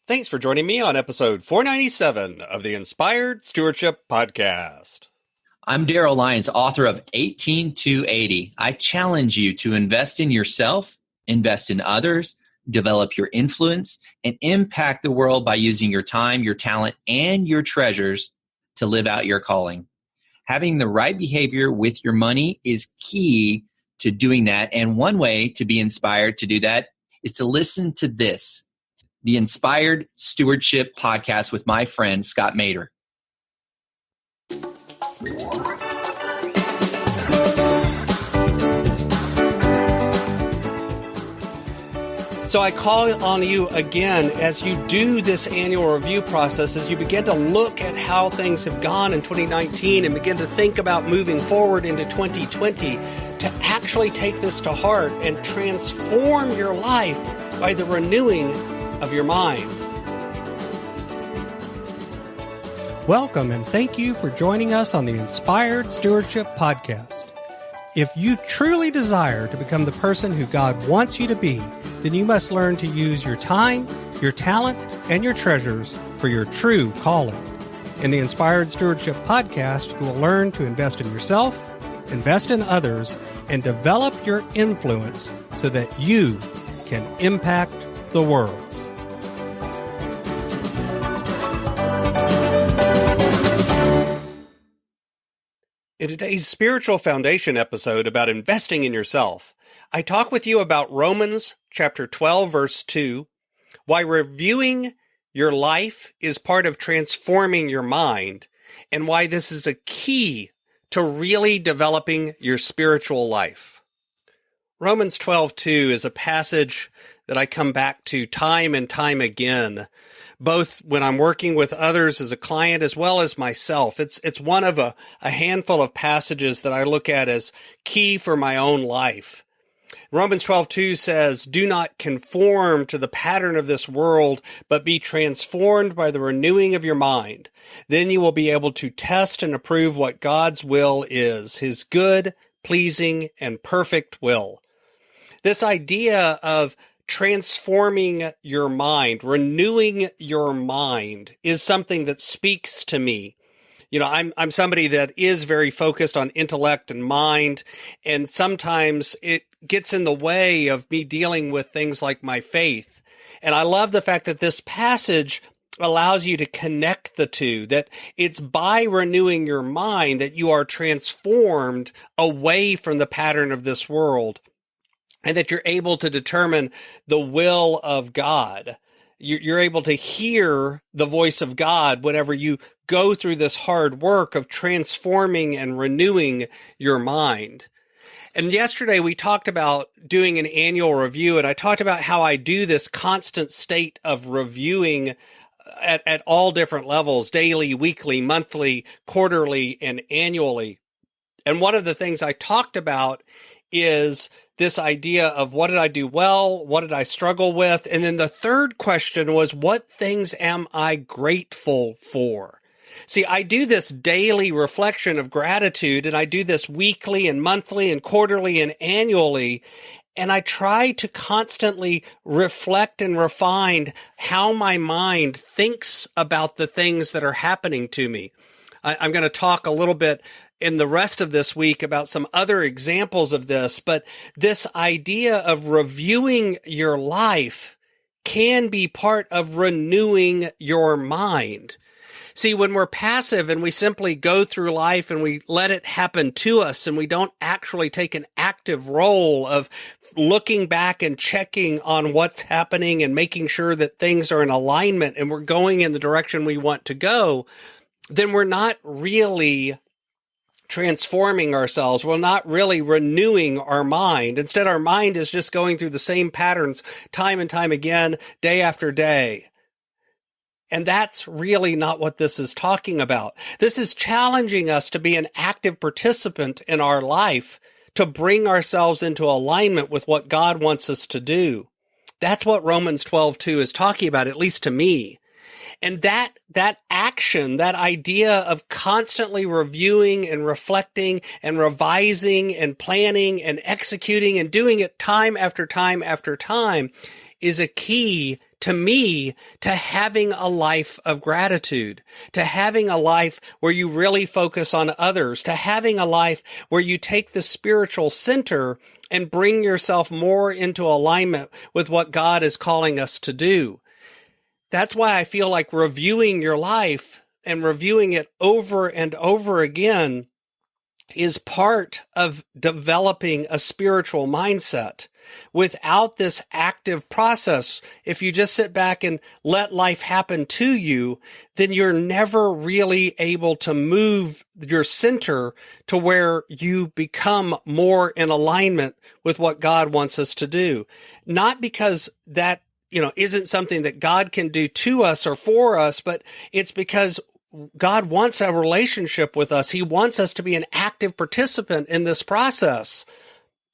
Thanks for joining me on episode 497 of the Inspired Stewardship Podcast. I'm Daryl Lyons, author of 18280. I challenge you to invest in yourself, invest in others, develop your influence, and impact the world by using your time, your talent, and your treasures to live out your calling. Having the right behavior with your money is key to doing that. And one way to be inspired to do that is to listen to this, the Inspired Stewardship Podcast with my friend, Scott Mader. So I call on you again as you do this annual review process, as you begin to look at how things have gone in 2019 and begin to think about moving forward into 2020, to actually take this to heart and transform your life by the renewing of your mind. Welcome and thank you for joining us on the Inspired Stewardship Podcast. If you truly desire to become the person who God wants you to be, then you must learn to use your time, your talent, and your treasures for your true calling. In the Inspired Stewardship Podcast, you will learn to invest in yourself, invest in others, and develop your influence so that you can impact the world. In today's Spiritual Foundation episode about investing in yourself, I talk with you about Romans chapter 12, verse 2, why reviewing your life is part of transforming your mind, and why this is a key to really developing your spiritual life. Romans 12:2 is a passage that I come back to time and time again, both when I'm working with others as a client as well as myself. It's one of a handful of passages that I look at as key for my own life. Romans 12:2 says, "Do not conform to the pattern of this world, but be transformed by the renewing of your mind. Then you will be able to test and approve what God's will is, his good, pleasing, and perfect will." This idea of transforming your mind, renewing your mind, is something that speaks to me. You know, I'm somebody that is very focused on intellect and mind, and sometimes it gets in the way of me dealing with things like my faith. And I love the fact that this passage allows you to connect the two, that it's by renewing your mind that you are transformed away from the pattern of this world, and that you're able to determine the will of God. You're able to hear the voice of God whenever you go through this hard work of transforming and renewing your mind. And yesterday we talked about doing an annual review, and I talked about how I do this constant state of reviewing at all different levels, daily, weekly, monthly, quarterly, and annually. And one of the things I talked about is this idea of what did I do well? What did I struggle with? And then the third question was, what things am I grateful for? See, I do this daily reflection of gratitude, and I do this weekly and monthly and quarterly and annually. And I try to constantly reflect and refine how my mind thinks about the things that are happening to me. I'm going to talk a little bit in the rest of this week about some other examples of this, but this idea of reviewing your life can be part of renewing your mind. See, when we're passive and we simply go through life and we let it happen to us and we don't actually take an active role of looking back and checking on what's happening and making sure that things are in alignment and we're going in the direction we want to go, then we're not really transforming ourselves. We're not really renewing our mind. Instead, our mind is just going through the same patterns time and time again, day after day. And that's really not what this is talking about. This is challenging us to be an active participant in our life, to bring ourselves into alignment with what God wants us to do. That's what Romans 12:2 is talking about, at least to me. And that action, that idea of constantly reviewing and reflecting and revising and planning and executing and doing it time after time after time is a key to me, to having a life of gratitude, to having a life where you really focus on others, to having a life where you take the spiritual center and bring yourself more into alignment with what God is calling us to do. That's why I feel like reviewing your life and reviewing it over and over again is part of developing a spiritual mindset. Without this active process, if you just sit back and let life happen to you, then you're never really able to move your center to where you become more in alignment with what God wants us to do. Not because that, isn't something that God can do to us or for us, but it's because God wants a relationship with us. He wants us to be an active participant in this process.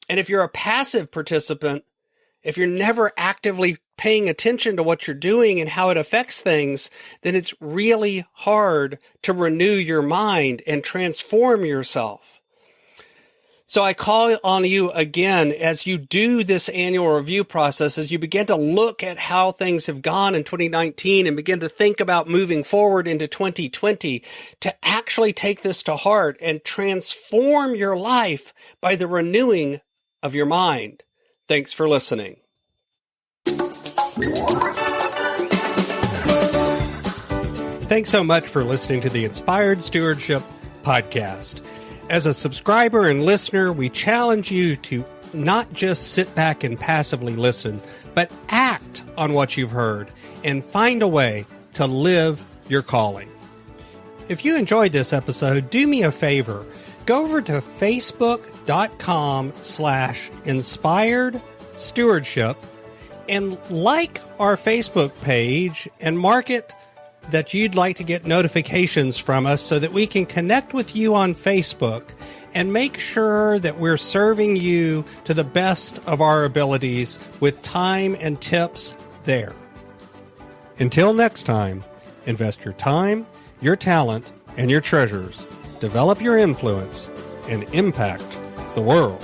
And if you're a passive participant, if you're never actively paying attention to what you're doing and how it affects things, then it's really hard to renew your mind and transform yourself. So I call on you again, as you do this annual review process, as you begin to look at how things have gone in 2019 and begin to think about moving forward into 2020, to actually take this to heart and transform your life by the renewing of your mind. Thanks for listening. Thanks so much for listening to the Inspired Stewardship podcast. As a subscriber and listener, we challenge you to not just sit back and passively listen, but act on what you've heard and find a way to live your calling. If you enjoyed this episode, do me a favor. Go over to facebook.com/inspired stewardship and like our Facebook page and mark it that you'd like to get notifications from us so that we can connect with you on Facebook and make sure that we're serving you to the best of our abilities with time and tips there. Until next time, invest your time, your talent, and your treasures. Develop your influence and impact the world.